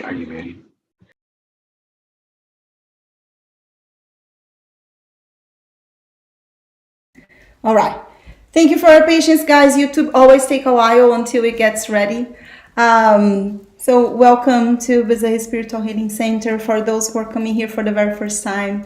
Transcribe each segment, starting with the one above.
Are you ready? All right. Thank you for your patience, guys. YouTube always take a while until it gets ready. So welcome to Bezerra Spiritual Healing Center. For those who are coming here for the very first time,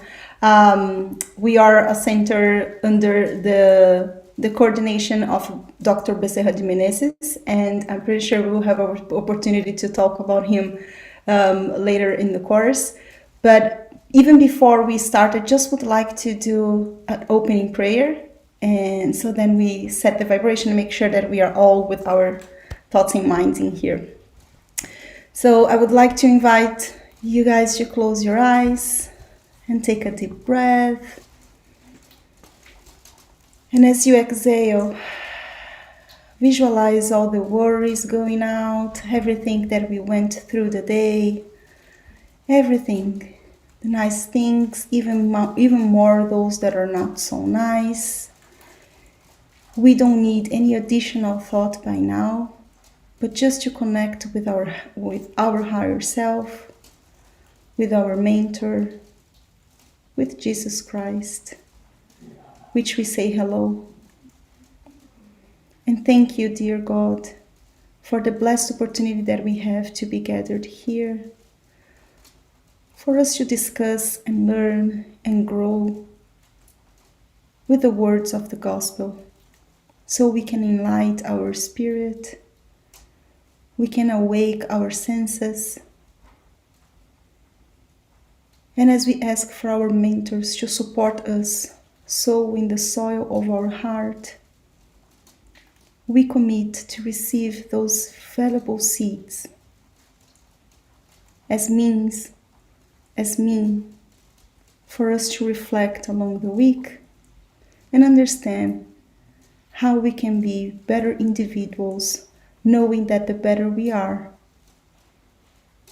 we are a center under the coordination of Dr. Bezerra de Menezes, and I'm pretty sure we will have an opportunity to talk about him later in the course. But even before we start, I just would like to do an opening prayer. And so then we set the vibration to make sure that we are all with our thoughts and minds in here. So I would like to invite you guys to close your eyes and take a deep breath. And as you exhale, visualize all the worries going out, everything that we went through the day, everything, the nice things, even more those that are not so nice. We don't need any additional thought by now, but just to connect with our higher self, with our mentor, with Jesus Christ, which we say hello. And thank you, dear God, for the blessed opportunity that we have to be gathered here, for us to discuss and learn and grow with the words of the gospel, so we can enlighten our spirit, we can awake our senses. And as we ask for our mentors to support us, sow in the soil of our heart, we commit to receive those valuable seeds as mean for us to reflect along the week and understand how we can be better individuals, knowing that the better we are,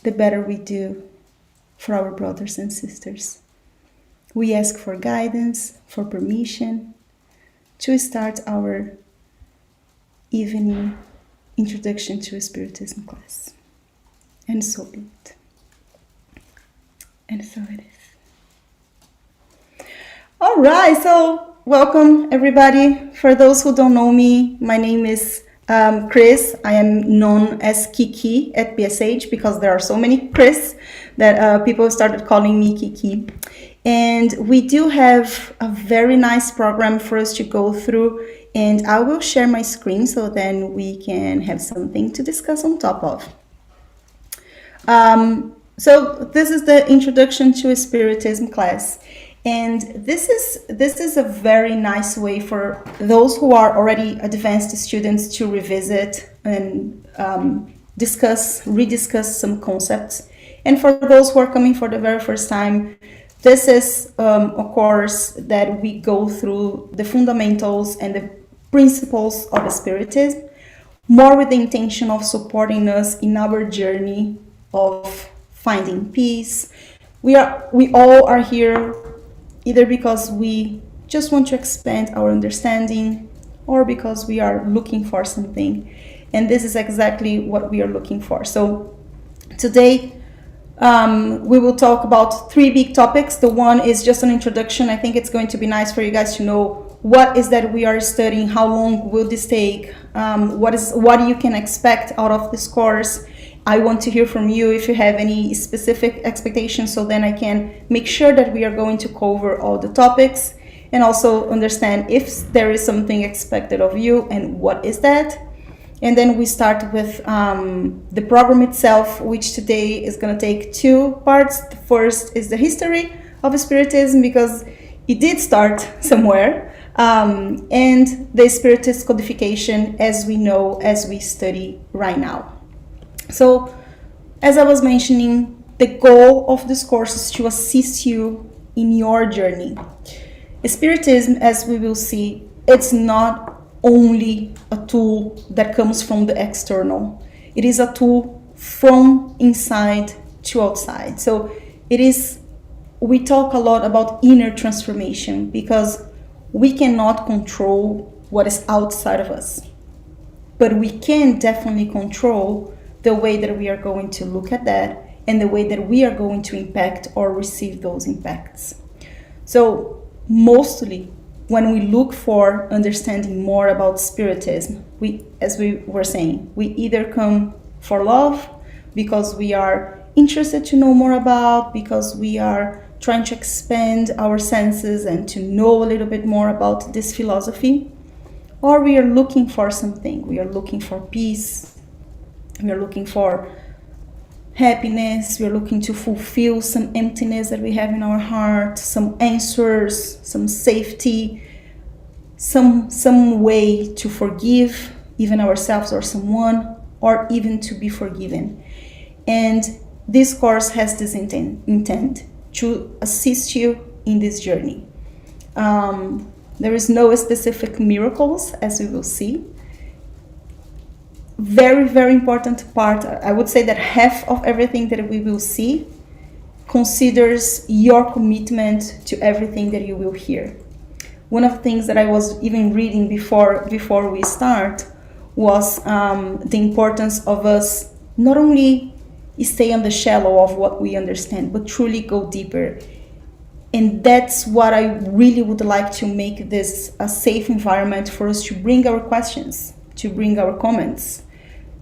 the better we do for our brothers and sisters. We ask for guidance, for permission to start our evening introduction to Spiritism class. And so be it. And so it is. All right, so welcome, everybody. For those who don't know me, my name is Chris. I am known as Kiki at BSH because there are so many Chris that people started calling me Kiki. And we do have a very nice program for us to go through, and I will share my screen so then we can have something to discuss on top of. So this is the introduction to a Spiritism class. And this is a very nice way for those who are already advanced students to revisit and rediscuss some concepts. And for those who are coming for the very first time, this is a course that we go through the fundamentals and the principles of Spiritism, more with the intention of supporting us in our journey of finding peace. We all are here either because we just want to expand our understanding or because we are looking for something. And this is exactly what we are looking for. So today we will talk about three big topics. The one is just an introduction. I think it's going to be nice for you guys to know what is that we are studying, how long will this take, what you can expect out of this course. I want to hear from you if you have any specific expectations, so then I can make sure that we are going to cover all the topics and also understand if there is something expected of you and what is that. And then we start with the program itself, which today is going to take two parts. The first is the history of Spiritism, because it did start somewhere, and the Spiritist codification as we know, as we study right now. So, as I was mentioning, the goal of this course is to assist you in your journey. Spiritism, as we will see, it's not only a tool that comes from the external. It is a tool from inside to outside. So we talk a lot about inner transformation because we cannot control what is outside of us, but we can definitely control the way that we are going to look at that and the way that we are going to impact or receive those impacts. So mostly when we look for understanding more about Spiritism, as we were saying, we either come for love because we are interested to know more about, because we are trying to expand our senses and to know a little bit more about this philosophy, or we are looking for something. We are looking for peace, we are looking for happiness, we are looking to fulfill some emptiness that we have in our heart, some answers, some safety, some way to forgive even ourselves or someone, or even to be forgiven. And this course has this intent to assist you in this journey. There is no specific miracles, as we will see. Very, very important part, I would say that half of everything that we will see considers your commitment to everything that you will hear. One of the things that I was even reading before we start was the importance of us not only stay on the shallow of what we understand, but truly go deeper. And that's what I really would like to make this a safe environment for us to bring our questions, to bring our comments,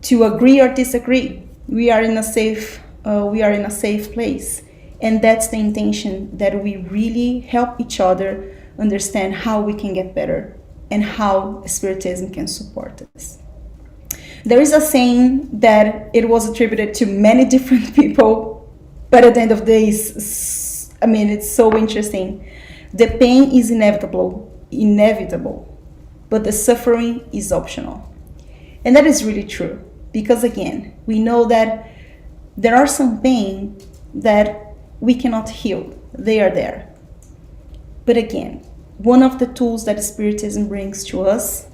to agree or disagree. We are in a safe place, and that's the intention, that we really help each other understand how we can get better and how Spiritism can support us. There is a saying that it was attributed to many different people, but at the end of the day, it's so interesting. The pain is inevitable, but the suffering is optional. And that is really true, because again, we know that there are some pain that we cannot heal. They are there. But again, one of the tools that Spiritism brings to us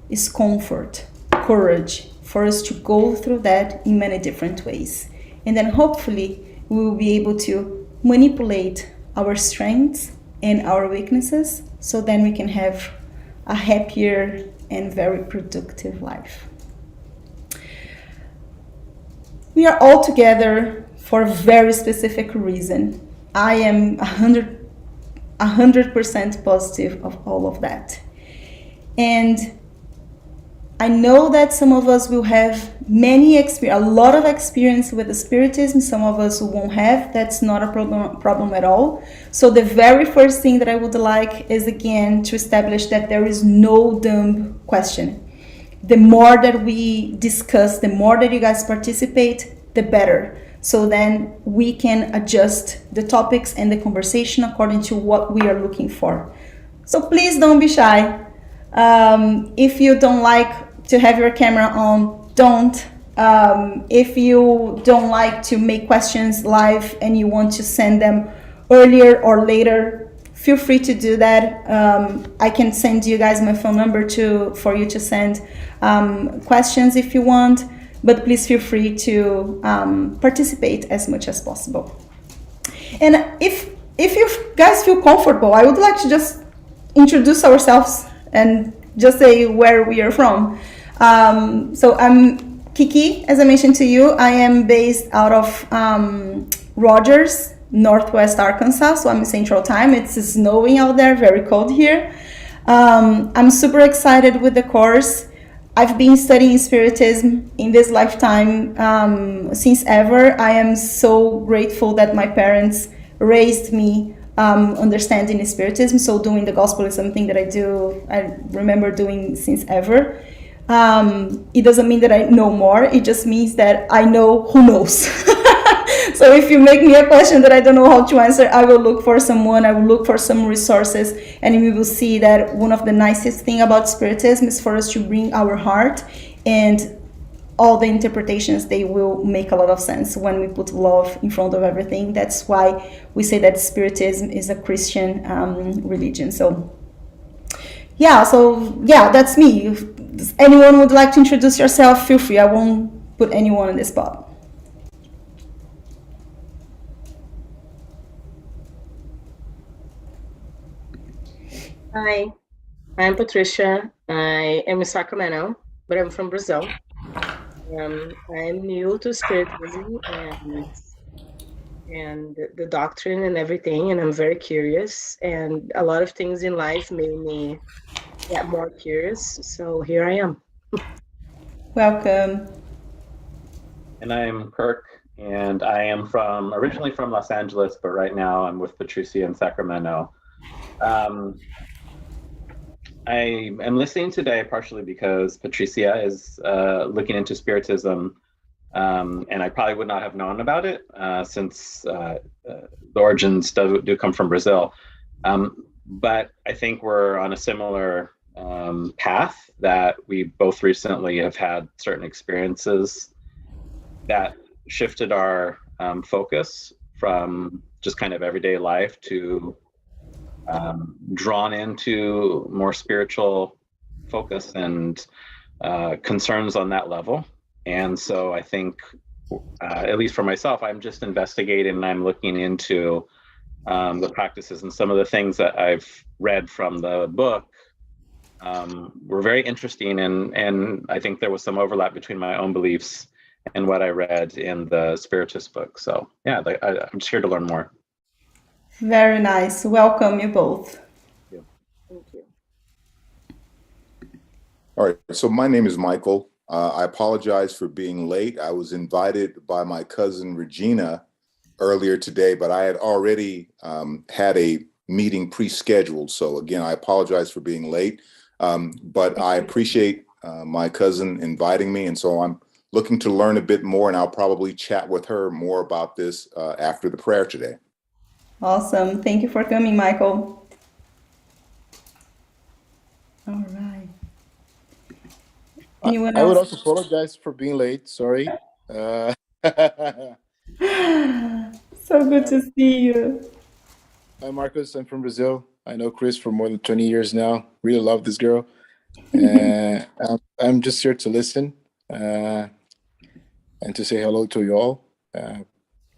is comfort, courage, for us to go through that in many different ways. And then hopefully we will be able to manipulate our strengths and our weaknesses, so then we can have a happier and very productive life. We are all together for a very specific reason. I am 100% positive of all of that. And I know that some of us will have a lot of experience with the Spiritism. Some of us won't have. That's not a problem at all. So the very first thing that I would like is, again, to establish that there is no dumb question. The more that we discuss, the more that you guys participate, the better. So then we can adjust the topics and the conversation according to what we are looking for. So please don't be shy. If you don't like to have your camera on, don't. If you don't like to make questions live and you want to send them earlier or later, feel free to do that. I can send you guys my phone number for you to send questions if you want, but please feel free to participate as much as possible. And if you guys feel comfortable, I would like to just introduce ourselves and just say where we are from. So I'm Kiki, as I mentioned to you. I am based out of Rogers, Northwest Arkansas, so I'm in Central Time. It's snowing out there, very cold here. I'm super excited with the course. I've been studying Spiritism in this lifetime since ever. I am so grateful that my parents raised me understanding Spiritism, so doing the gospel is something that I remember doing since ever. It doesn't mean that I know more, it just means that I know who knows. So if you make me a question that I don't know how to answer, I will look for someone, I will look for some resources, and we will see that one of the nicest things about Spiritism is for us to bring our heart, and all the interpretations, they will make a lot of sense when we put love in front of everything. That's why we say that Spiritism is a Christian religion. So that's me. If anyone would like to introduce yourself, feel free. I won't put anyone on the spot. Hi, I'm Patricia. I am in Sacramento, but I'm from Brazil. I'm new to Spiritism, and and the doctrine and everything, and I'm very curious. And a lot of things in life made me get more curious. So here I am. Welcome. And I'm Kirk, and I am originally from Los Angeles, but right now I'm with Patricia in Sacramento. Um, I am listening today partially because Patricia is looking into Spiritism, and I probably would not have known about it since the origins do come from Brazil. But I think we're on a similar path that we both recently have had certain experiences that shifted our focus from just kind of everyday life to drawn into more spiritual focus and concerns on that level. And so I think, at least for myself, I'm just investigating and I'm looking into the practices, and some of the things that I've read from the book were very interesting. And I think there was some overlap between my own beliefs and what I read in the Spiritist book. So yeah, I'm just here to learn more. Very nice. Welcome, you both. Thank you. All right, so my name is Michael. I apologize for being late. I was invited by my cousin Regina earlier today, but I had already had a meeting pre-scheduled. So again, I apologize for being late, but I appreciate my cousin inviting me. And so I'm looking to learn a bit more, and I'll probably chat with her more about this after the prayer today. Awesome. Thank you for coming, Michael. All right. Anyone I would else? also apologize for being late. Sorry. So good to see you. Hi, Marcos. I'm from Brazil. I know Chris for more than 20 years now. Really love this girl. I'm just here to listen and to say hello to you all. I'm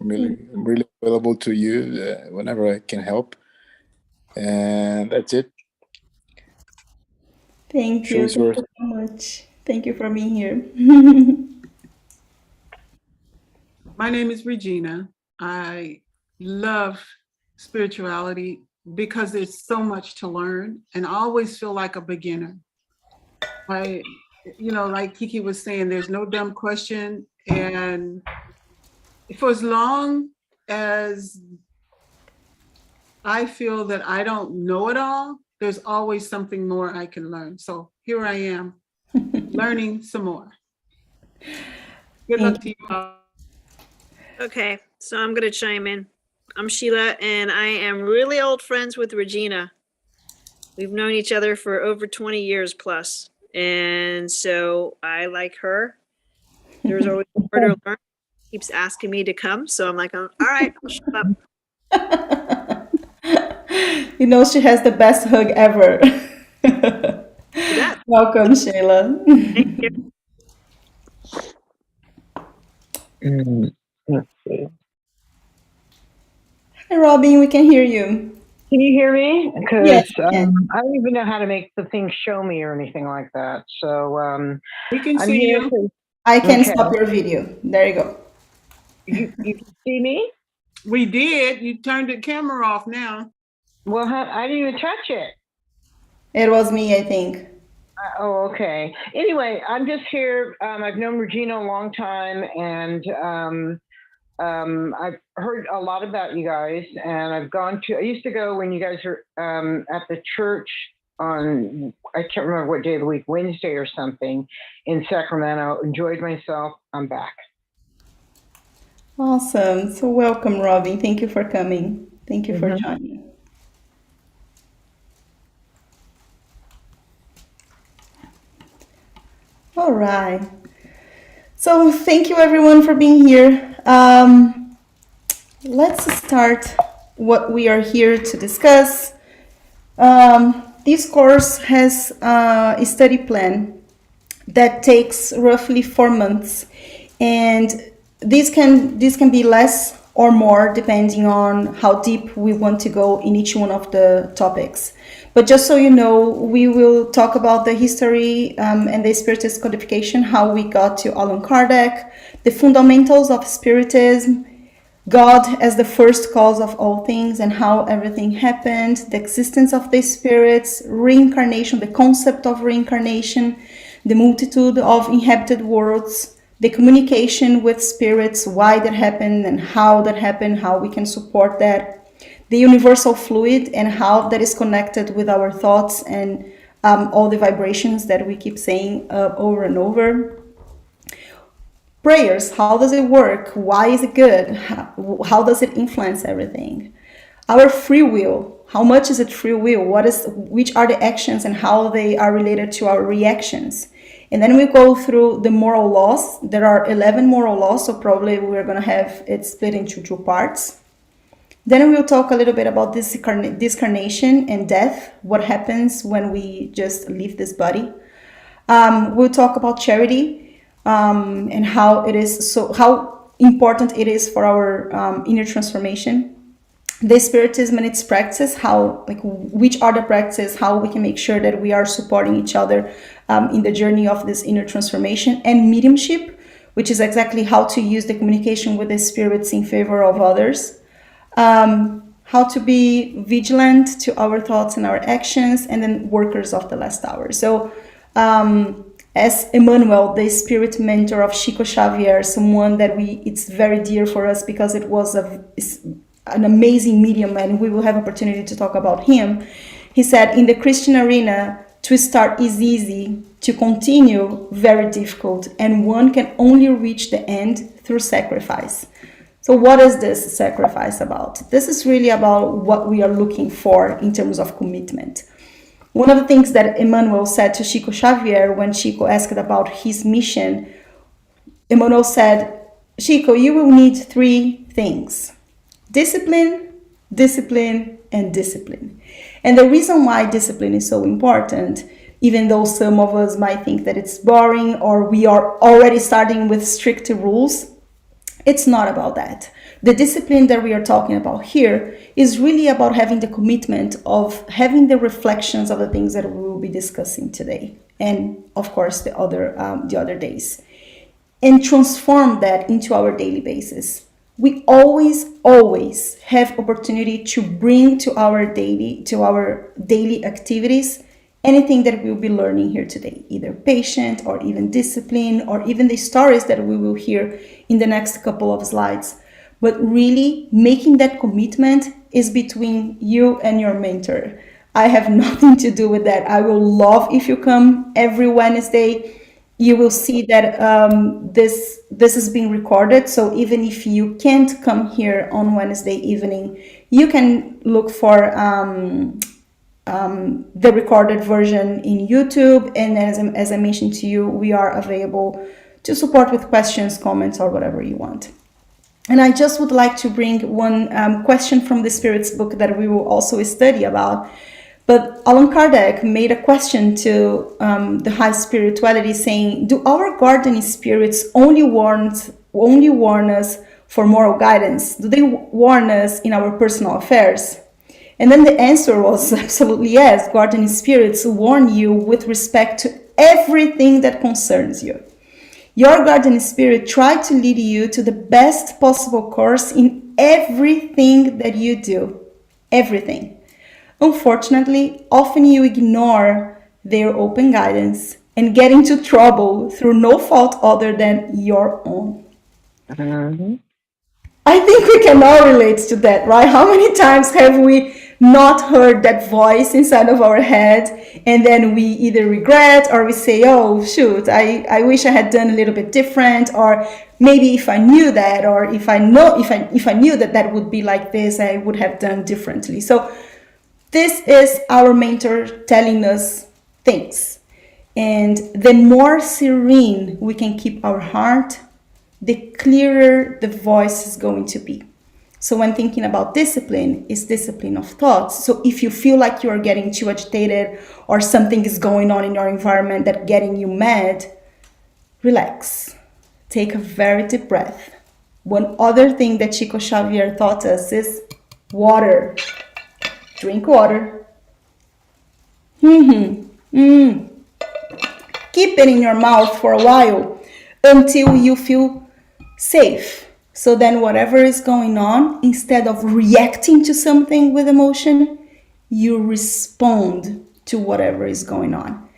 really available to you whenever I can help. And that's it. Thank Show you. is Thank yours. you so much. Thank you for being here. My name is Regina. I love spirituality because there's so much to learn, and I always feel like a beginner. Like Kiki was saying, there's no dumb question. And for as long as I feel that I don't know it all, there's always something more I can learn. So here I am, learning some more. Good luck to you all. Okay, so I'm going to chime in. I'm Sheila, and I am really old friends with Regina. We've known each other for over 20 years plus. And so I like her. There's always more to learn. Keeps asking me to come. So I'm like, all right, I'll show up. You know, she has the best hug ever. Welcome, Sheila. Thank you. Let's see. Hi, Robin, we can hear you. Can you hear me? Because Yes, we can. I don't even know how to make the thing show me or anything like that. So We can I'm see here. you. I can Okay. stop your video. There you go. You can see me? We did. You turned the camera off now. Well, I didn't even touch it. It was me, I think. Oh, okay. Anyway, I'm just here. I've known Regina a long time, and I've heard a lot about you guys, and I used to go when you guys were at the church on, I can't remember what day of the week, Wednesday or something, in Sacramento. Enjoyed myself. I'm back. Awesome. So welcome, Robin. Thank you for coming. Thank you for joining. All right. So thank you everyone for being here. Let's start what we are here to discuss. This course has a study plan that takes roughly 4 months, and this can be less or more depending on how deep we want to go in each one of the topics. But just so you know, we will talk about the history and the Spiritist codification, how we got to Allan Kardec, the fundamentals of Spiritism, God as the first cause of all things and how everything happened, the existence of the spirits, reincarnation, the concept of reincarnation, the multitude of inhabited worlds, the communication with spirits, why that happened and how that happened, how we can support that, the universal fluid and how that is connected with our thoughts and all the vibrations that we keep saying over and over. Prayers, how does it work? Why is it good? How does it influence everything? Our free will, how much is it free will? Which are the actions and how they are related to our reactions? And then we go through the moral laws. There are 11 moral laws, so probably we're going to have it split into 2 parts. Then we'll talk a little bit about discarnation and death, what happens when we just leave this body. We'll talk about charity, and how important it is for our inner transformation. The Spiritism and its practice, which are the practices, how we can make sure that we are supporting each other in the journey of this inner transformation, and mediumship, which is exactly how to use the communication with the spirits in favor of others. How to be vigilant to our thoughts and our actions, and then workers of the last hour. So as Emmanuel, the spirit mentor of Chico Xavier, someone that it's very dear for us because it was an amazing medium, and we will have opportunity to talk about him. He said, in the Christian arena, to start is easy, to continue very difficult, and one can only reach the end through sacrifice. So what is this sacrifice about? This is really about what we are looking for in terms of commitment. One of the things that Emmanuel said to Chico Xavier when Chico asked about his mission, Emmanuel said, Chico, you will need 3 things: discipline, discipline, and discipline. And the reason why discipline is so important, even though some of us might think that it's boring or we are already starting with strict rules, it's not about that. The discipline that we are talking about here is really about having the commitment of having the reflections of the things that we will be discussing today, and of course the other days, and transform that into our daily basis. We always have opportunity to bring to our daily activities anything that we'll be learning here today, either patient or even discipline, or even the stories that we will hear in the next couple of slides. But really making that commitment is between you and your mentor. I have nothing to do with that. I will love if you come every Wednesday. You will see that this is being recorded. So even if you can't come here on Wednesday evening, you can look for the recorded version in YouTube. And as I mentioned to you, we are available to support with questions, comments, or whatever you want. And I just would like to bring one question from the Spirits book that we will also study about. But Allan Kardec made a question to the high spirituality, saying, do our guardian spirits only warn us for moral guidance? Do they warn us in our personal affairs? And then the answer was absolutely yes. Guardian spirits warn you with respect to everything that concerns you. Your guardian spirit tries to lead you to the best possible course in everything that you do. Everything. Unfortunately, often you ignore their open guidance and get into trouble through no fault other than your own. Mm-hmm. I think we can all relate to that, right? How many times have we not heard that voice inside of our head, and then we either regret or we say, oh shoot, I wish I had done a little bit different, or maybe if I knew that, or if I knew that would be like this, I would have done differently. So this is our mentor telling us things. And the more serene we can keep our heart, the clearer the voice is going to be. So when thinking about discipline, it's discipline of thoughts. So if you feel like you are getting too agitated or something is going on in your environment that's getting you mad, relax. Take a very deep breath. One other thing that Chico Xavier taught us is water. Drink water. Keep it in your mouth for a while until you feel safe, So then whatever is going on, instead of reacting to something with emotion, you respond to whatever is going on.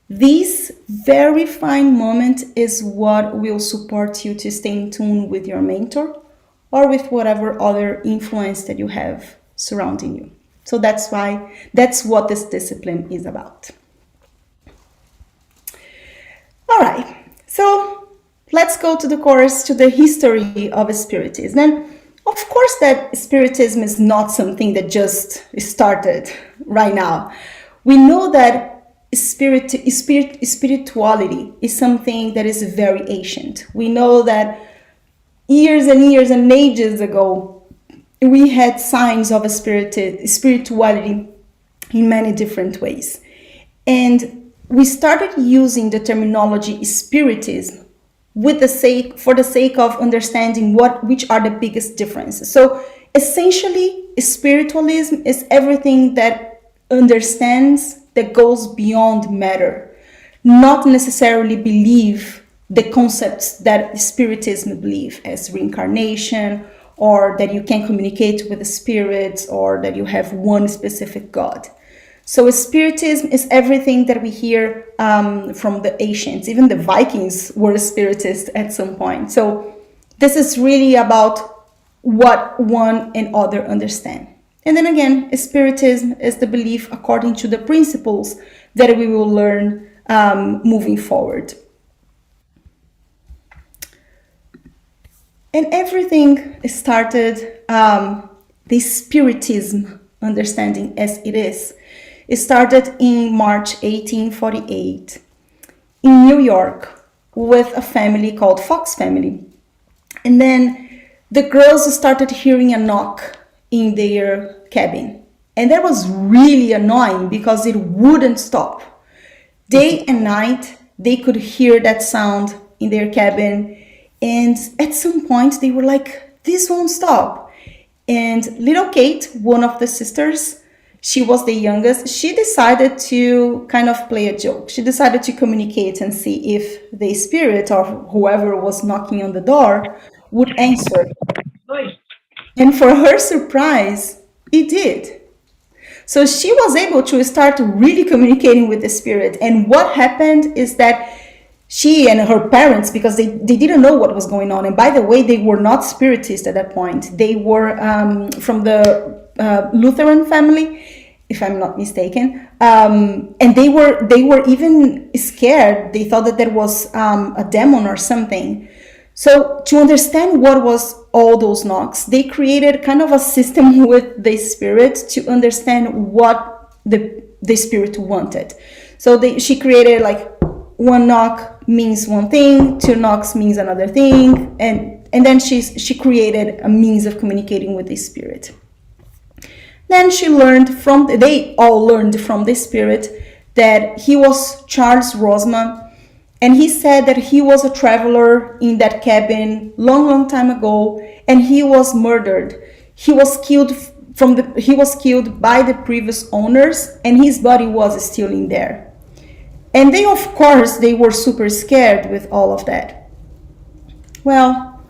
This very fine moment is what will support you to stay in tune with your mentor or with whatever other influence that you have surrounding you. So that's what this discipline is about. All right, so let's go to the history of Spiritism. And of course that Spiritism is not something that just started right now. We know that spirituality is something that is very ancient. We know that years and years and ages ago, we had signs of a spirituality in many different ways. And we started using the terminology Spiritism for the sake of understanding which are the biggest differences. So essentially, spiritualism is everything that understands, that goes beyond matter, not necessarily believe the concepts that Spiritism believe, as reincarnation, or that you can communicate with the spirits, or that you have one specific God. So Spiritism is everything that we hear from the ancients. Even the Vikings were spiritists at some point. So this is really about what one and other understand. And then again, Spiritism is the belief according to the principles that we will learn moving forward. And everything started, the Spiritism understanding as it is. It started in March 1848 in New York with a family called Fox family. And then the girls started hearing a knock in their cabin. And that was really annoying because it wouldn't stop. Day and night, they could hear that sound in their cabin. And at some point, they were like, this won't stop. And little Kate, one of the sisters, she was the youngest, she decided to kind of play a joke. She decided to communicate and see if the spirit or whoever was knocking on the door would answer. And for her surprise, it did. So she was able to start really communicating with the spirit. And what happened is that she and her parents, because they didn't know what was going on. And by the way, they were not spiritists at that point. They were from the Lutheran family, if I'm not mistaken. And they were even scared. They thought that there was a demon or something. So to understand what was all those knocks, they created kind of a system with the spirit to understand what the spirit wanted. So she created like one knock means one thing, two knocks means another thing, and then she created a means of communicating with the spirit. Then they all learned from the spirit that he was Charles Rosman. And he said that he was a traveler in that cabin long time ago, and he was murdered. He was killed by the previous owners, and his body was still in there. And they were super scared with all of that. Well,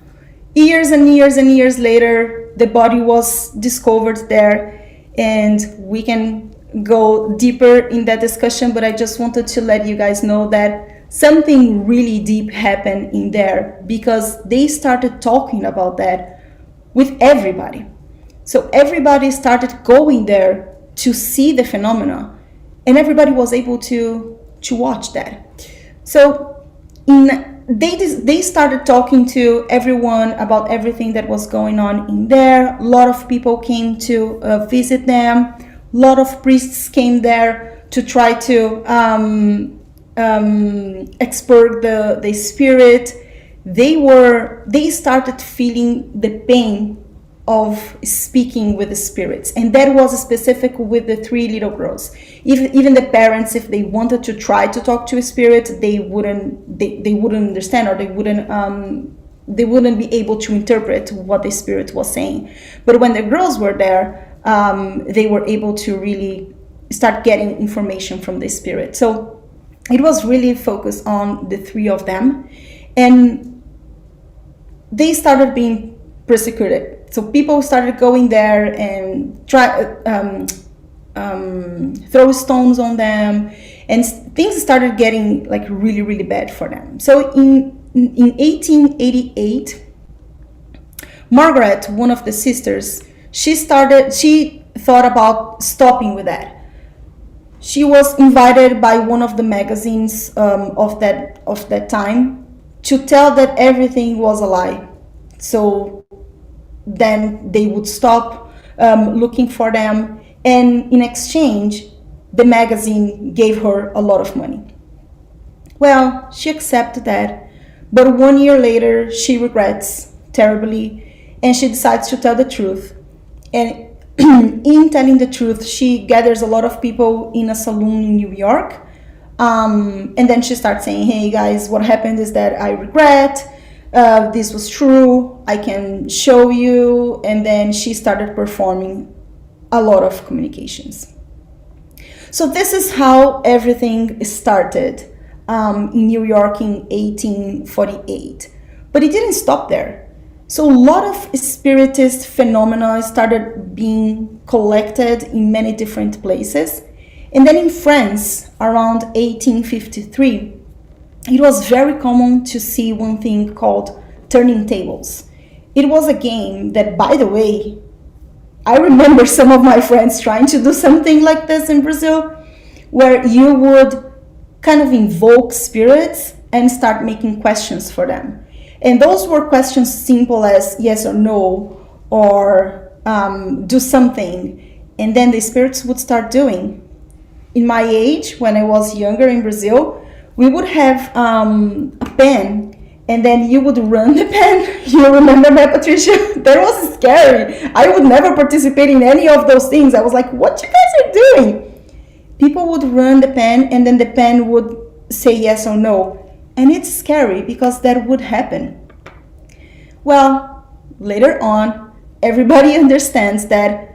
years and years and years later, the body was discovered there, and we can go deeper in that discussion, but I just wanted to let you guys know that something really deep happened in there because they started talking about that with everybody. So everybody started going there to see the phenomena, and everybody was able to watch that. So they started talking to everyone about everything that was going on in there. A lot of people came to visit them. A lot of priests came there to try to expurge the spirit. They started feeling the pain of speaking with the spirits, and that was specific with the three little girls. Even the parents, if they wanted to try to talk to a spirit, they wouldn't understand, or they wouldn't be able to interpret what the spirit was saying. But when the girls were there, they were able to really start getting information from the spirit. So it was really focused on the three of them. And they started being persecuted. So people started going there and throw stones on them, and things started getting like really, really bad for them. So in 1888, Margaret, one of the sisters, she thought about stopping with that. She was invited by one of the magazines of that time to tell that everything was a lie. So then they would stop looking for them, and in exchange, the magazine gave her a lot of money. Well, she accepted that, but 1 year later, she regrets terribly, and she decides to tell the truth. And in telling the truth, she gathers a lot of people in a saloon in New York, and then she starts saying, hey guys, what happened is that I regret, this was true, I can show you. And then she started performing a lot of communications. So this is how everything started in New York in 1848. But it didn't stop there. So a lot of spiritist phenomena started being collected in many different places. And then in France, around 1853, it was very common to see one thing called turning tables. It was a game that, by the way, I remember some of my friends trying to do something like this in Brazil, where you would kind of invoke spirits and start making questions for them. And those were questions simple as yes or no, or do something. And then the spirits would start doing. In my age, when I was younger in Brazil, we would have a pen, and then you would run the pen. You remember that, Patricia? That was scary. I would never participate in any of those things. I was like, what you guys are doing? People would run the pen, and then the pen would say yes or no. And it's scary because that would happen. Well, later on, everybody understands that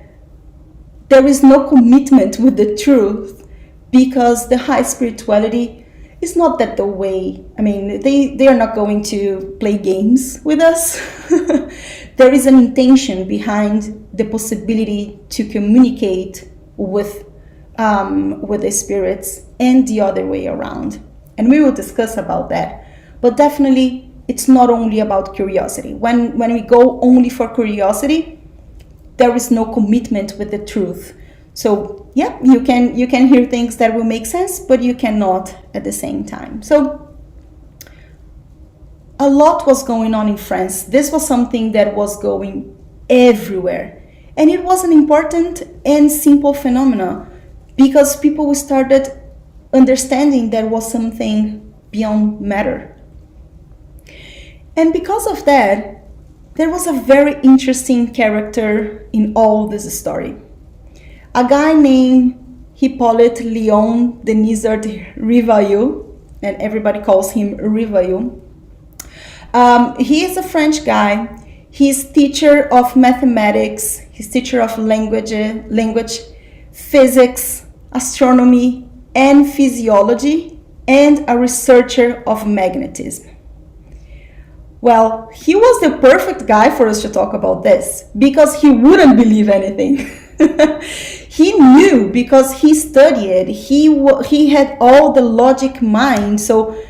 there is no commitment with the truth, because the high spirituality is not that the way. I mean, they are not going to play games with us. There is an intention behind the possibility to communicate with the spirits, and the other way around. And we will discuss about that. But definitely, it's not only about curiosity. When we go only for curiosity, there is no commitment with the truth. So yeah, you can hear things that will make sense, but you cannot at the same time. So a lot was going on in France. This was something that was going everywhere. And it was an important and simple phenomenon, because people started understanding there was something beyond matter. And because of that, there was a very interesting character in all this story. A guy named Hippolyte Léon Denis Rivailleux, and everybody calls him Rivailleux. He is a French guy. He's teacher of mathematics, he's teacher of language, physics, astronomy, and physiology, and a researcher of magnetism. Well, he was the perfect guy for us to talk about this, because he wouldn't believe anything. He knew, because he studied, he had all the logic mind, so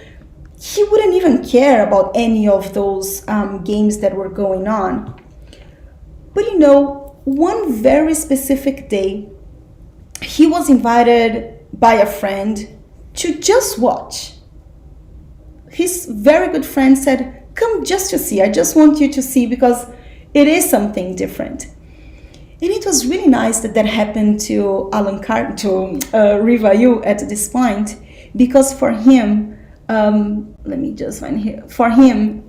he wouldn't even care about any of those games that were going on. But you know, one very specific day, he was invited by a friend to just watch. His very good friend said, come just to see, I just want you to see, because it is something different. And it was really nice that happened to Rivailleux at this point, because for him, let me just find here, for him,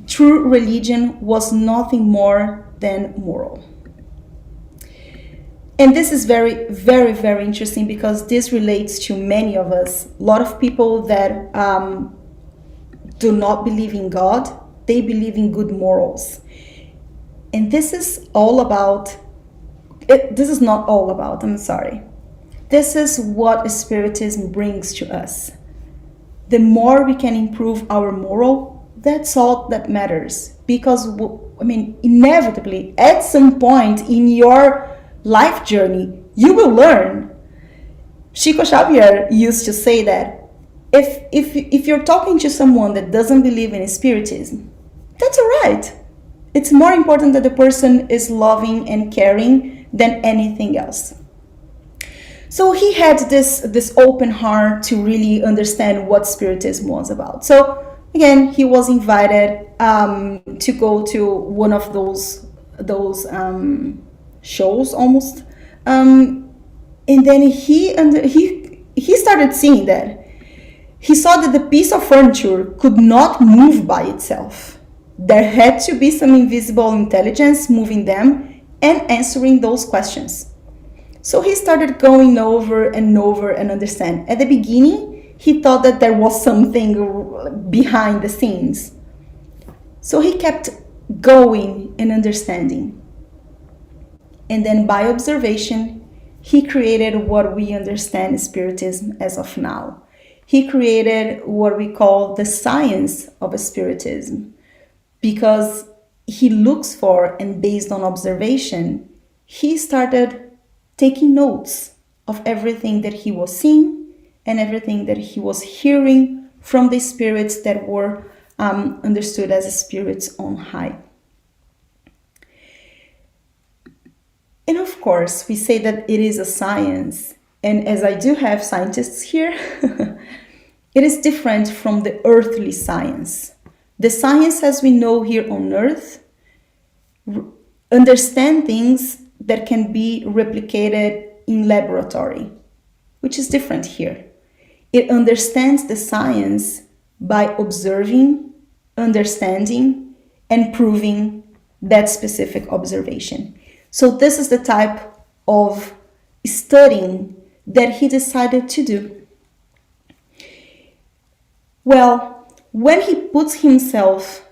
true religion was nothing more than moral. And this is very, very, very interesting, because this relates to many of us. A lot of people that do not believe in God, they believe in good morals. And this is all about, this is not all about, I'm sorry. This is what Spiritism brings to us. The more we can improve our moral, that's all that matters. Because, I mean, inevitably, at some point in your life journey, you will learn. Chico Xavier used to say that if you're talking to someone that doesn't believe in spiritism, that's all right. It's more important that the person is loving and caring than anything else. So he had this open heart to really understand what Spiritism was about. So again, he was invited to go to one of those shows almost, and then he started seeing that. He saw that the piece of furniture could not move by itself. There had to be some invisible intelligence moving them and answering those questions. So he started going over and over and understand. At the beginning, he thought that there was something behind the scenes. So he kept going and understanding. And then by observation, he created what we understand as Spiritism as of now. He created what we call the science of Spiritism, because he looks for, and based on observation, he started taking notes of everything that he was seeing and everything that he was hearing from the spirits that were understood as spirits on high. And of course, we say that it is a science, and as I do have scientists here, it is different from the earthly science. The science as we know here on earth understand things that can be replicated in laboratory, which is different here. It understands the science by observing, understanding, and proving that specific observation. So this is the type of studying that he decided to do. Well, when he puts himself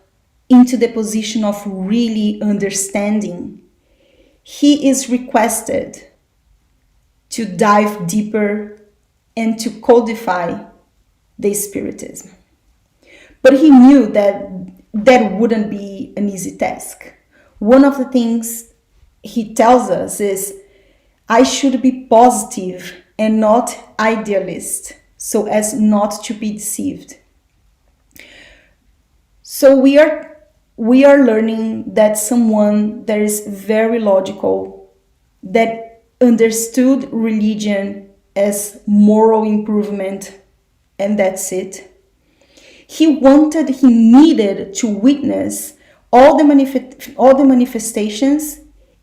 into the position of really understanding, he is requested to dive deeper and to codify the Spiritism. But he knew that that wouldn't be an easy task. One of the things he tells us is, I should be positive and not idealist, so as not to be deceived. So we are learning that someone that is very logical, that understood religion as moral improvement, and that's it. He needed to witness all the manifestations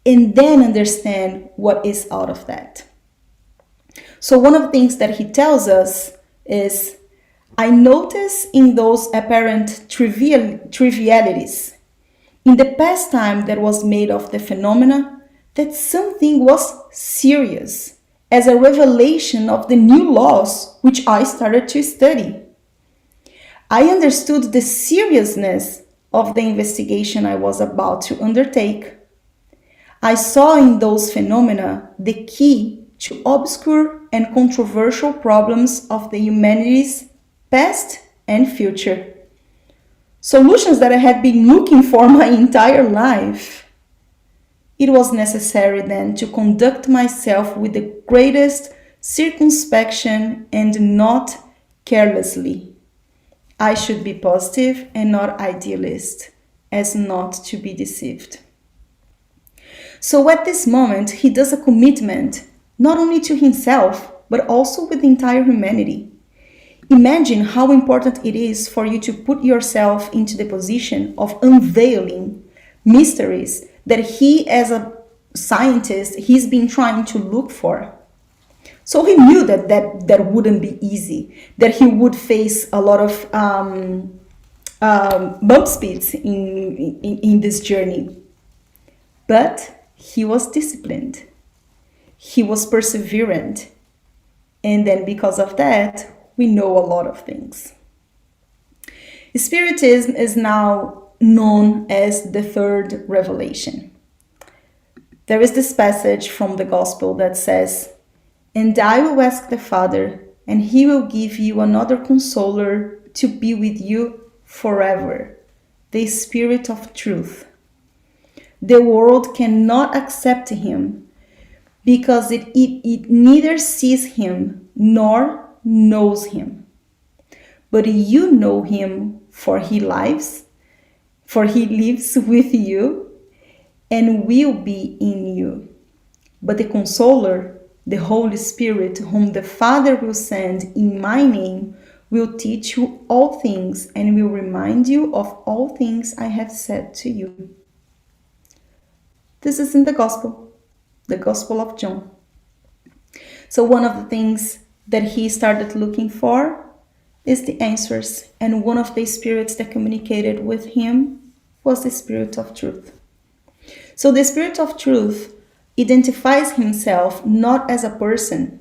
and then understand what is out of that. So one of the things that he tells us is, I notice in those apparent trivialities, in the pastime that was made of the phenomena, that something was serious, as a revelation of the new laws which I started to study. I understood the seriousness of the investigation I was about to undertake. I saw in those phenomena the key to obscure and controversial problems of the humanity's past and future. Solutions that I had been looking for my entire life. It was necessary then to conduct myself with the greatest circumspection and not carelessly. I should be positive and not idealist, as not to be deceived. So at this moment, he does a commitment not only to himself, but also with the entire humanity. Imagine how important it is for you to put yourself into the position of unveiling mysteries that he, as a scientist, he's been trying to look for. So he knew that wouldn't be easy, that he would face a lot of bump speeds in this journey. But he was disciplined. He was perseverant. And then because of that, we know a lot of things. Spiritism is now known as the third revelation. There is this passage from the Gospel that says, "And I will ask the Father, and he will give you another consoler to be with you forever, the Spirit of truth. The world cannot accept him because it neither sees him nor knows him. But you know him, for he lives with you and will be in you. But the Consoler, the Holy Spirit, whom the Father will send in my name, will teach you all things and will remind you of all things I have said to you. This is in the Gospel of John. So one of the things that he started looking for is the answers, and one of the spirits that communicated with him was the Spirit of truth. So the Spirit of truth identifies himself not as a person,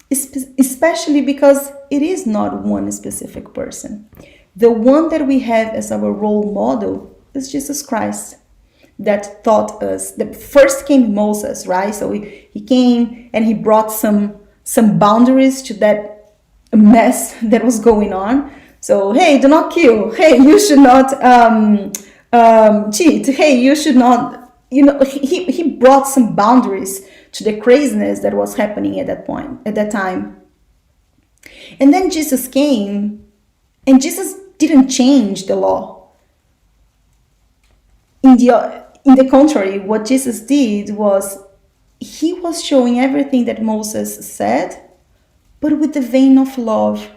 especially because it is not one specific person. The one that we have as our role model is Jesus Christ, that taught us. That first came Moses, right? So he came and he brought some boundaries to that mess that was going on. So, hey, do not kill. Hey, you should not cheat. Hey, you should not, he brought some boundaries to the craziness that was happening at that time. And then Jesus came, and Jesus didn't change the law. In the contrary, what Jesus did was he was showing everything that Moses said, but with the vein of love.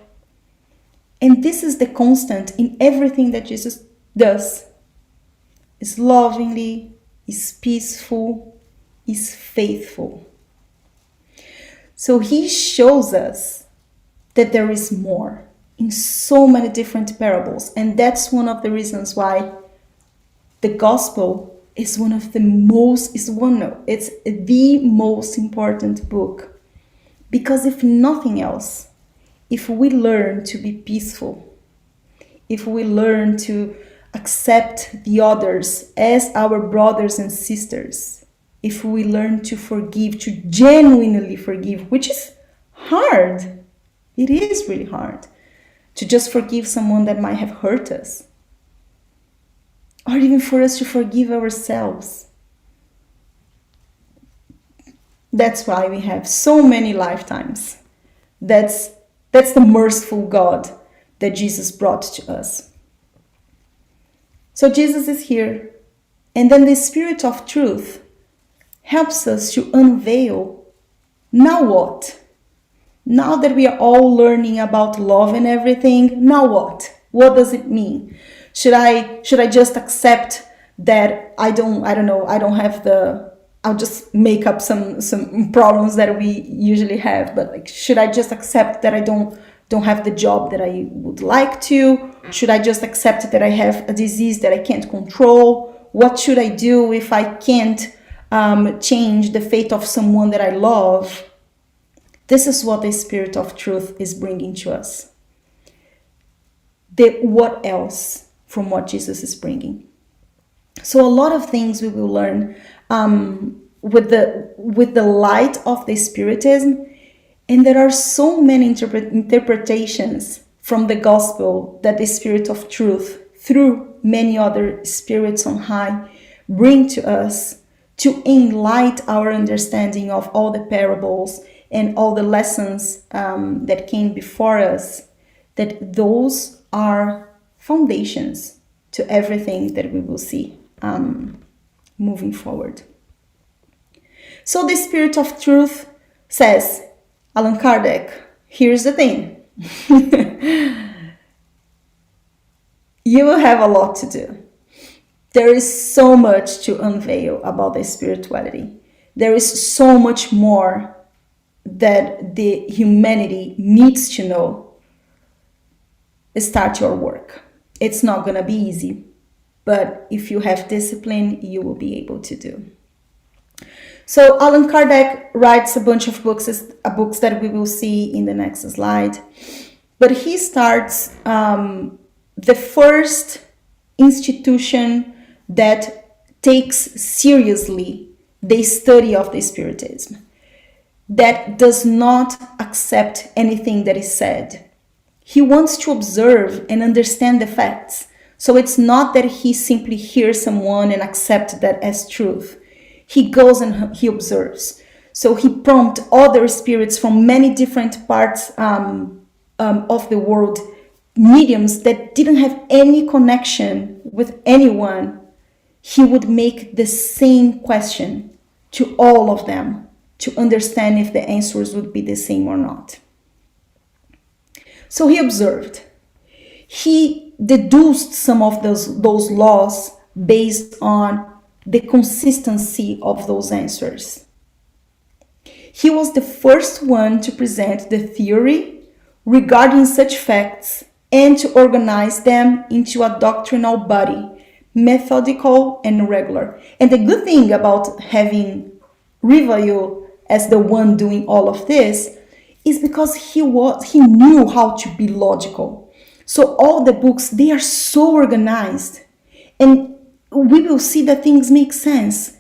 And this is the constant in everything that Jesus does. Is lovingly, is peaceful, is faithful. So he shows us that there is more in so many different parables. And that's one of the reasons why the gospel is it's the most important book. Because if nothing else, if we learn to be peaceful, if we learn to accept the others as our brothers and sisters, if we learn to forgive, to genuinely forgive, which is hard, it is really hard to just forgive someone that might have hurt us, or even for us to forgive ourselves. That's why we have so many lifetimes. That's the merciful God that Jesus brought to us. So Jesus is here. And then the Spirit of truth helps us to unveil. Now what? Now that we are all learning about love and everything, now what? What does it mean? Should I just accept that I'll just make up some problems that we usually have, but should I just accept that I don't have the job that I would like to? Should I just accept that I have a disease that I can't control? What should I do if I can't change the fate of someone that I love? This is what the Spirit of truth is bringing to us. The what else from what Jesus is bringing. So a lot of things we will learn with the light of the Spiritism, and there are so many interpretations from the gospel that the Spirit of truth, through many other spirits on high, bring to us to enlighten our understanding of all the parables and all the lessons that came before us, that those are foundations to everything that we will see moving forward. So the Spirit of truth says, Allan Kardec, here's the thing. You will have a lot to do. There is so much to unveil about the spirituality. There is so much more that the humanity needs to know. Start your work. It's not going to be easy, but if you have discipline, you will be able to do. So Allan Kardec writes a bunch of books that we will see in the next slide. But he starts the first institution that takes seriously the study of the Spiritism, that does not accept anything that is said. He wants to observe and understand the facts So it's not that he simply hears someone and accepts that as truth. He goes and he observes. So he prompts other spirits from many different parts of the world, mediums that didn't have any connection with anyone. He would make the same question to all of them to understand if the answers would be the same or not. So he observed. He deduced some of those laws based on the consistency of those answers. He was the first one to present the theory regarding such facts and to organize them into a doctrinal body, methodical and regular. And the good thing about having Rivail as the one doing all of this is because he knew how to be logical. So all the books, they are so organized, and we will see that things make sense.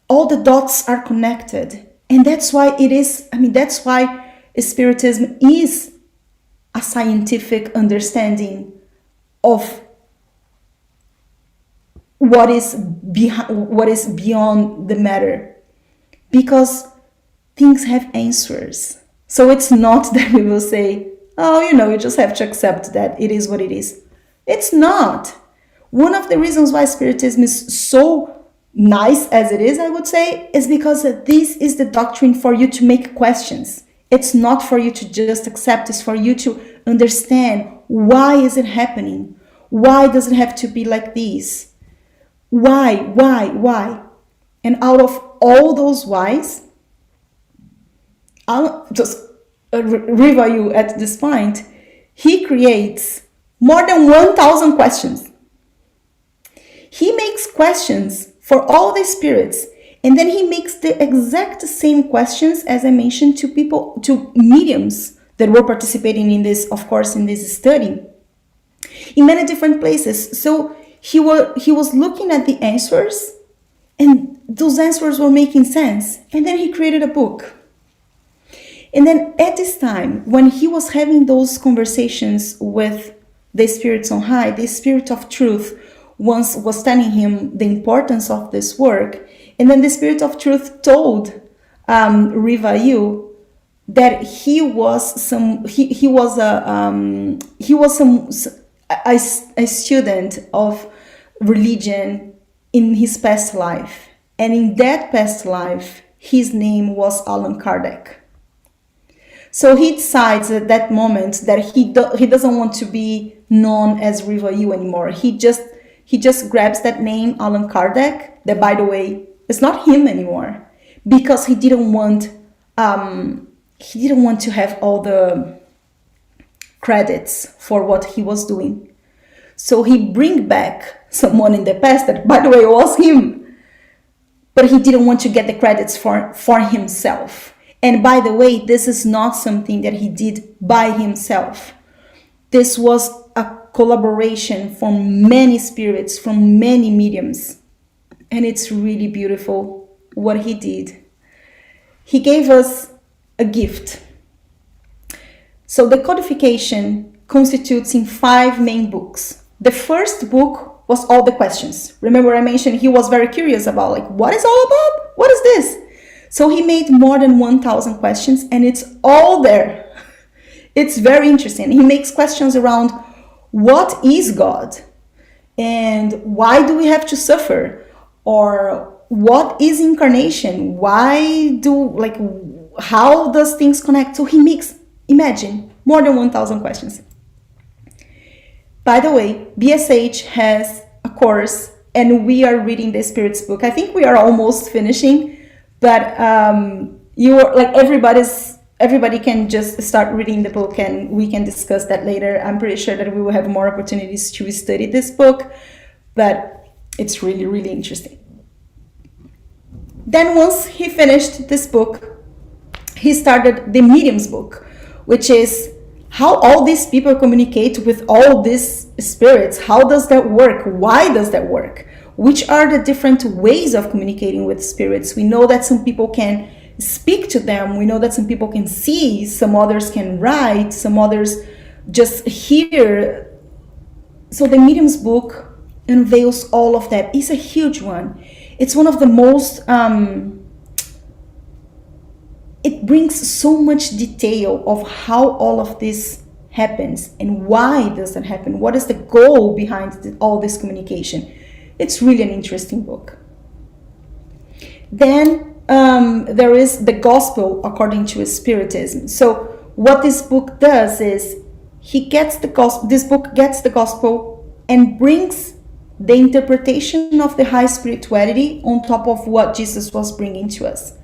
All the dots are connected, and that's why that's why Spiritism is a scientific understanding of what is beyond the matter, because things have answers. So it's not that we will say, oh, you just have to accept that it is what it is. It's not. One of the reasons why Spiritism is so nice as it is, I would say, is because this is the doctrine for you to make questions. It's not for you to just accept. It's for you to understand, why is it happening? Why does it have to be like this? Why? And out of all those whys, I'll just review you at this point. He creates more than 1,000 questions. He makes questions for all the spirits, and then he makes the exact same questions, as I mentioned, to mediums that were participating in this, of course, in this study, in many different places. So he was looking at the answers, and those answers were making sense. And then he created a book. And then at this time, when he was having those conversations with the spirits on high, the spirit of truth once was telling him the importance of this work. And then the spirit of truth told Rivail that he was a student of religion in his past life, and in that past life his name was Allan Kardec. So he decides at that moment that he doesn't want to be known as Rivail anymore. He just grabs that name, Allan Kardec, that, by the way, is not him anymore, because he didn't want to have all the credits for what he was doing. So he bring back someone in the past that, by the way, was him, but he didn't want to get the credits for himself. And by the way, this is not something that he did by himself. This was a collaboration from many spirits, from many mediums. And it's really beautiful what he did. He gave us a gift. So the codification constitutes in 5 main books. The first book was all the questions. Remember I mentioned he was very curious about, what is all about? What is this? So he made more than 1,000 questions, and it's all there. It's very interesting. He makes questions around, what is God? And why do we have to suffer? Or what is incarnation? How does things connect? So he makes, imagine, more than 1,000 questions. By the way, BSH has a course, and we are reading the Spirits book. I think we are almost finishing, but everybody can just start reading the book, and we can discuss that later. I'm pretty sure that we will have more opportunities to study this book, but it's really, really interesting. Then once he finished this book, he started the Mediums book, which is how all these people communicate with all these spirits. How does that work? Why does that work? Which are the different ways of communicating with spirits? We know that some people can speak to them. We know that some people can see, some others can write, some others just hear So the Medium's book unveils all of that. It's a huge one. It's one of the most, it brings so much detail of how all of this happens and why does it happen. What is the goal behind all this communication? It's really an interesting book. Then there is the Gospel according to Spiritism. So what this book does is he gets the gospel. This book gets the gospel and brings the interpretation of the high spirituality on top of what Jesus was bringing to us.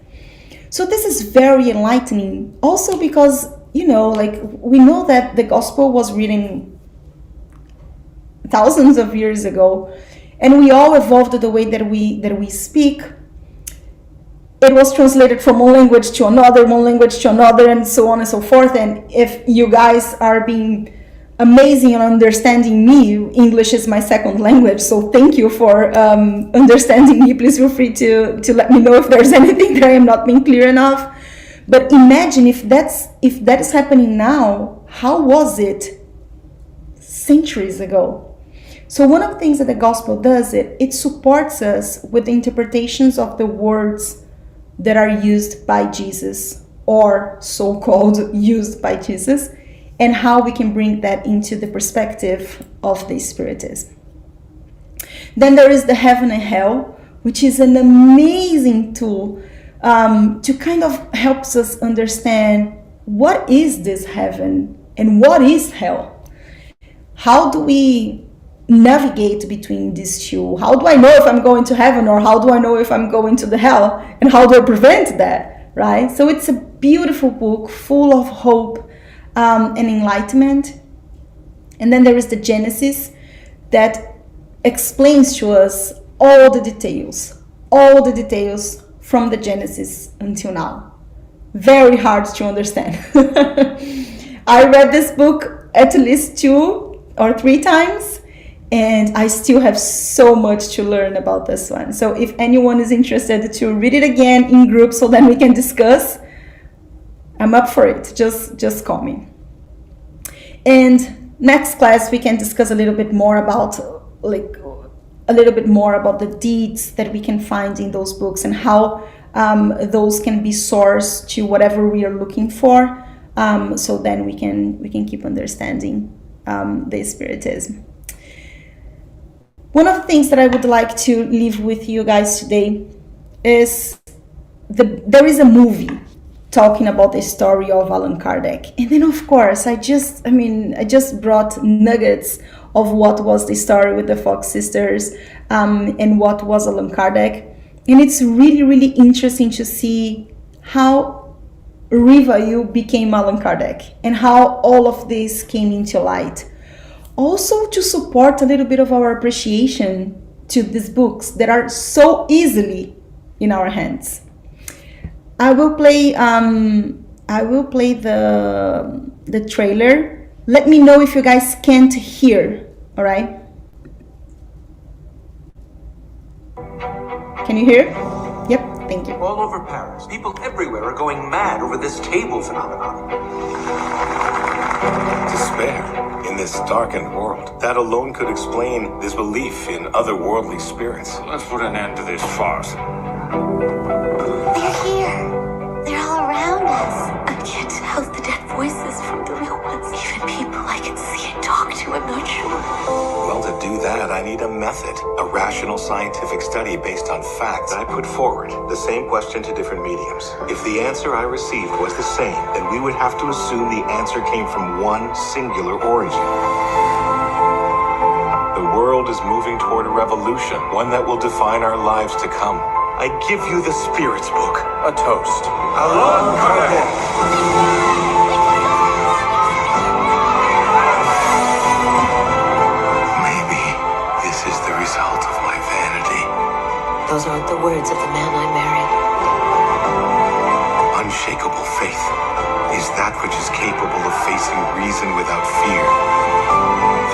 So this is very enlightening. Also because, you know, like we know that the gospel was written thousands of years ago, and we all evolved the way that we speak. It was translated from one language to another, and so on and so forth. And if you guys are being amazing and understanding me, English is my second language, so thank you for understanding me. Please feel free to let me know if there's anything that I am not being clear enough. But imagine if that is happening now, how was it centuries ago? So one of the things that the gospel does, it supports us with the interpretations of the words that are used by Jesus, or so-called used by Jesus, and how we can bring that into the perspective of the Spiritism. Then there is the Heaven and Hell, which is an amazing tool to kind of helps us understand what is this heaven and what is hell. How do we navigate between these two? How do I know if I'm going to heaven, or how do I know if I'm going to the hell, and how do I prevent that, right? So it's a beautiful book full of hope and enlightenment. And then there is the Genesis that explains to us all the details from the Genesis until now. Very hard to understand. I read this book at least 2 or 3 times, and I still have so much to learn about this one. So if anyone is interested to read it again in group so then we can discuss, I'm up for it. Just call me. And next class we can discuss a little bit more about the deeds that we can find in those books, and how those can be sourced to whatever we are looking for. So then we can keep understanding the Spiritism. One of the things that I would like to leave with you guys today is there is a movie talking about the story of Allan Kardec. And then of course, I just brought nuggets of what was the story with the Fox sisters and what was Allan Kardec. And it's really, really interesting to see how Rivail became Allan Kardec and how all of this came into light. Also to support a little bit of our appreciation to these books that are so easily in our hands. I will play the trailer. Let me know if you guys can't hear, all right? Can you hear? Yep, thank you. All over Paris, people everywhere are going mad over this table phenomenon. Despair in this darkened world. That alone could explain this belief in otherworldly spirits. Let's put an end to this farce. They're here. They're all around us. I can't tell the dead voices from the real ones. Even people I can see and talk to, I'm not sure. Well, to do that, I need a method. A rational scientific study based on facts. I put forward the same question to different mediums. If the answer I received was the same, then we would have to assume the answer came from one singular origin. The world is moving toward a revolution, one that will define our lives to come. I give you the Spirit's book. A toast. Allan Kardec! Maybe this is the result of my vanity. Those aren't the words of the man I married. Unshakable faith is that which is capable of facing reason without fear.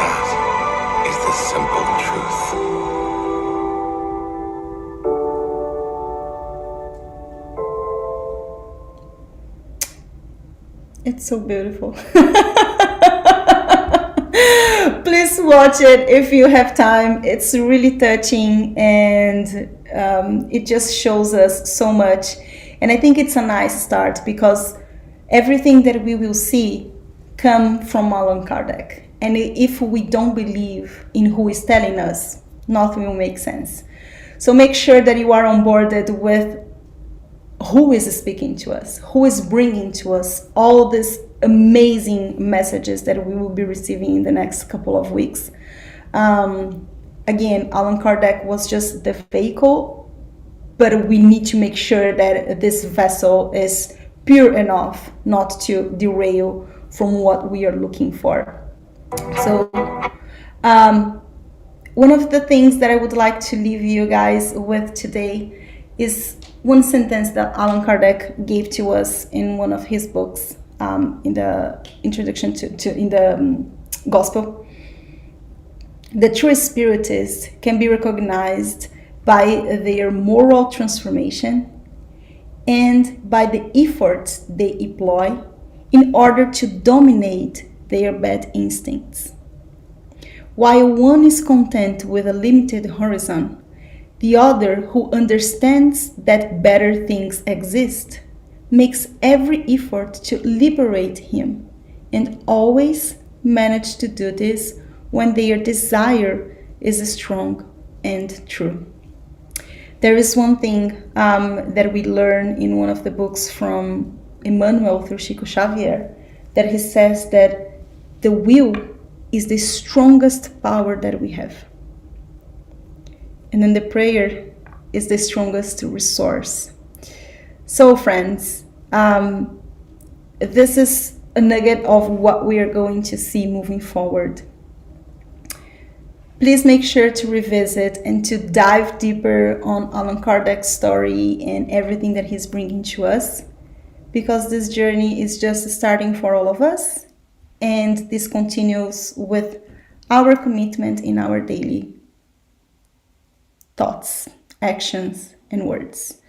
That is the simple truth. It's so beautiful. Please please watch it if you have time. It's really touching, and it just shows us so much. And I think it's a nice start, because everything that we will see come from Allan Kardec. And if we don't believe in who is telling us, nothing will make sense. So make sure that you are onboarded with who is speaking to us, who is bringing to us all these amazing messages that we will be receiving in the next couple of weeks. Again, Allan Kardec was just the vehicle, but we need to make sure that this vessel is pure enough not to derail from what we are looking for. So one of the things that I would like to leave you guys with today is one sentence that Allan Kardec gave to us in one of his books, in the introduction in the Gospel. The true Spiritists can be recognized by their moral transformation and by the efforts they employ in order to dominate their bad instincts. While one is content with a limited horizon, the other, who understands that better things exist, makes every effort to liberate him, and always manage to do this when their desire is strong and true. There is one thing that we learn in one of the books from Emmanuel through Chico Xavier, that he says that the will is the strongest power that we have. And then the prayer is the strongest resource. So friends, this is a nugget of what we are going to see moving forward. Please make sure to revisit and to dive deeper on Allan Kardec's story and everything that he's bringing to us, because this journey is just starting for all of us, and this continues with our commitment in our daily thoughts, actions, and words.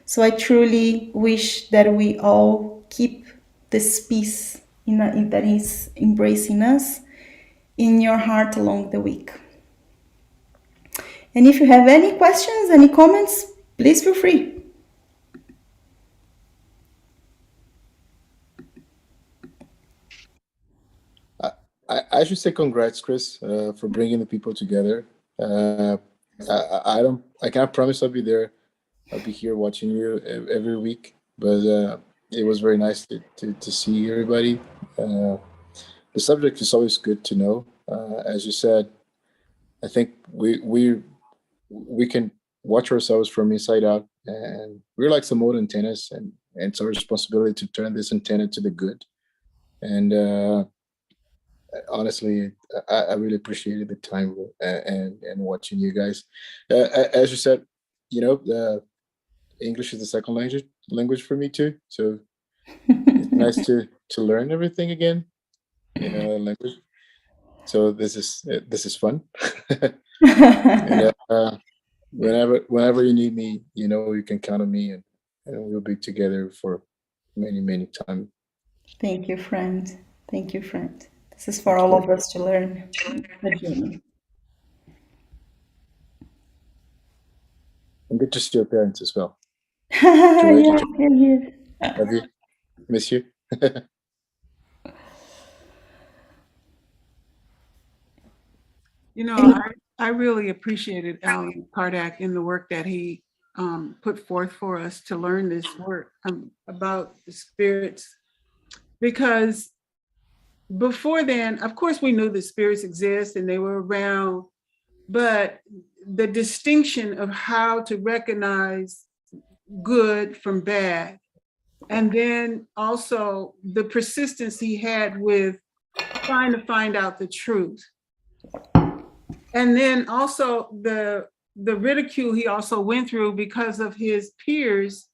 So I truly wish that we all keep this peace that is embracing us in your heart along the week. And if you have any questions, any comments, please feel free. I should say congrats, Chris, for bringing the people together. I can't promise I'll be there. I'll be here watching you every week, but it was very nice to see everybody. The subject is always good to know. As you said, I think we can watch ourselves from inside out, and we're like some old antennas, and it's our responsibility to turn this antenna to the good. And honestly, I really appreciated the time and watching you guys. As you said, English is the second language for me too. So it's nice to learn everything again in a language. So this is fun. And, whenever you need me, you can count on me, and we'll be together for many time. Thank you, friend. Thank you, friend. This is for all of us to learn the journey. And good to see your parents as well. Yeah, Love you. Miss you. I really appreciated Allan Kardec in the work that he put forth for us to learn this work about the spirits, because before then, of course, we knew that spirits exist and they were around, but the distinction of how to recognize good from bad, and then also the persistence he had with trying to find out the truth, and then also the ridicule he also went through because of his peers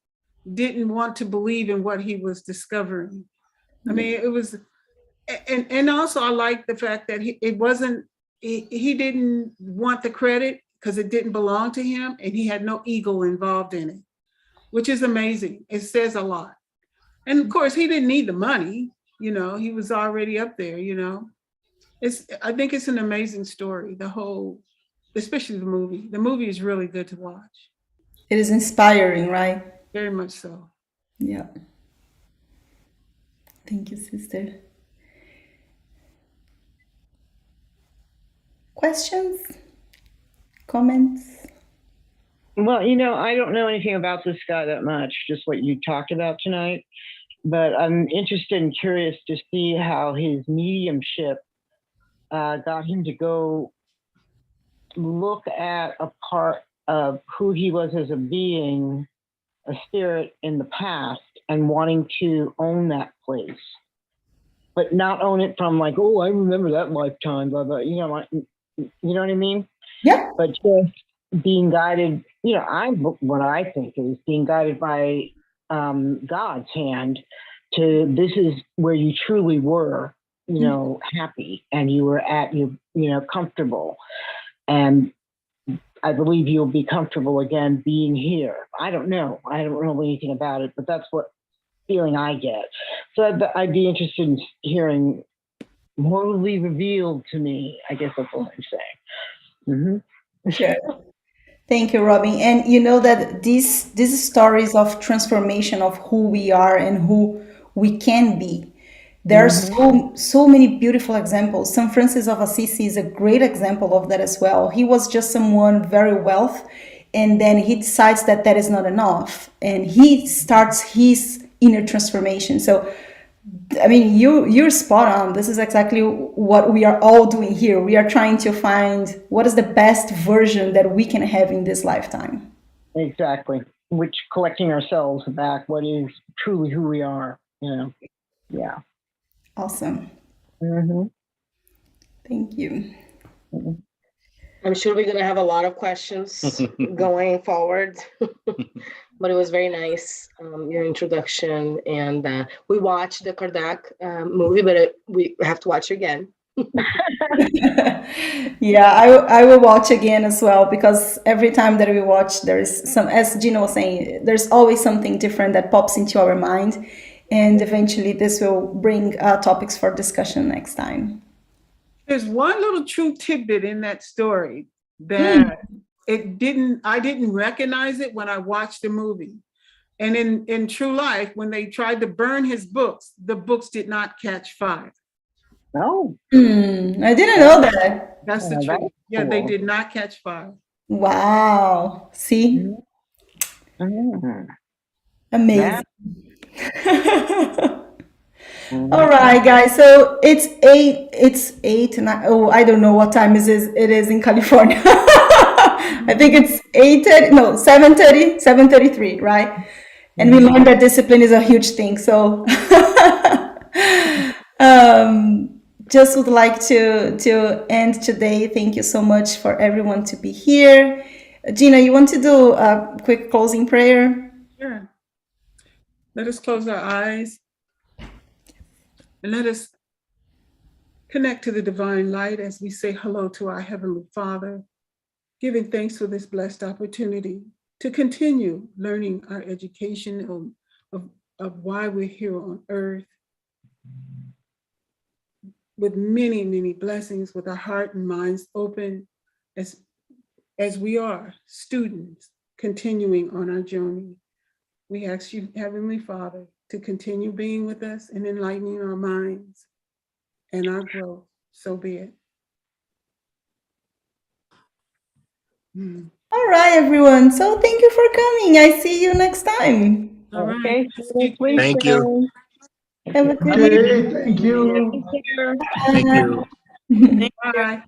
didn't want to believe in what he was discovering. I mean, it was, and also I like the fact that he didn't want the credit because it didn't belong to him, and he had no ego involved in it, which is amazing. It says a lot. And of course, he didn't need the money, he was already up there, I think it's an amazing story. The whole, especially the movie. The movie is really good to watch. It is inspiring, right? Very much so. Yeah. Thank you, sister. Questions? Comments? Well, I don't know anything about this guy that much, just what you talked about tonight. But I'm interested and curious to see how his mediumship got him to go look at a part of who he was as a being, a spirit in the past, and wanting to own that place, but not own it from like, oh, I remember that lifetime, blah blah. You know what I mean? Yeah. But just being guided. What I think is being guided by God's hand to this is where you truly were, happy, and you were at comfortable. And I believe you'll be comfortable again being here. I don't know. I don't know anything about it, but that's what feeling I get. So I'd be interested in hearing more will be revealed to me. I guess that's what I'm saying. Sure. Thank you, Robin. And you know that these stories of transformation of who we are and who we can be, there are so many beautiful examples. St. Francis of Assisi is a great example of that as well. He was just someone very wealthy, and then he decides that that is not enough, and he starts his inner transformation. So I mean, you're spot on. This is exactly what we are all doing here. We are trying to find what is the best version that we can have in this lifetime. Exactly. Which collecting ourselves back, what is truly who we are, Yeah. Awesome. Thank you. I'm sure we're going to have a lot of questions going forward. But it was very nice, your introduction. And we watched the Kardec movie, but we have to watch again. Yeah, I will watch again as well, because every time that we watch, there's some, as Gina was saying, there's always something different that pops into our mind. And eventually this will bring topics for discussion next time. There's one little true tidbit in that story that I didn't recognize it when I watched the movie. And in true life, when they tried to burn his books, the books did not catch fire. No. I didn't know that. That's the truth. Yeah, they did not catch fire. Wow. See? Amazing. All right, guys. So it's 8 9. Oh, I don't know what time it is in California. I think it's 8:30. No, 7:30. 7:33. Right. And we learned that discipline is a huge thing. So, just would like to end today. Thank you so much for everyone to be here. Gina, you want to do a quick closing prayer? Sure. Let us close our eyes. And let us connect to the divine light as we say hello to our Heavenly Father, giving thanks for this blessed opportunity to continue learning our education of why we're here on earth, with many, many blessings, with our heart and minds open as we are students continuing on our journey. We ask you, Heavenly Father, to continue being with us and enlightening our minds and our growth. So be it. All right, everyone. So thank you for coming. I see you next time. All right. Okay. Thank you. Have a good day. Thank you. Take care. Thank you. Bye.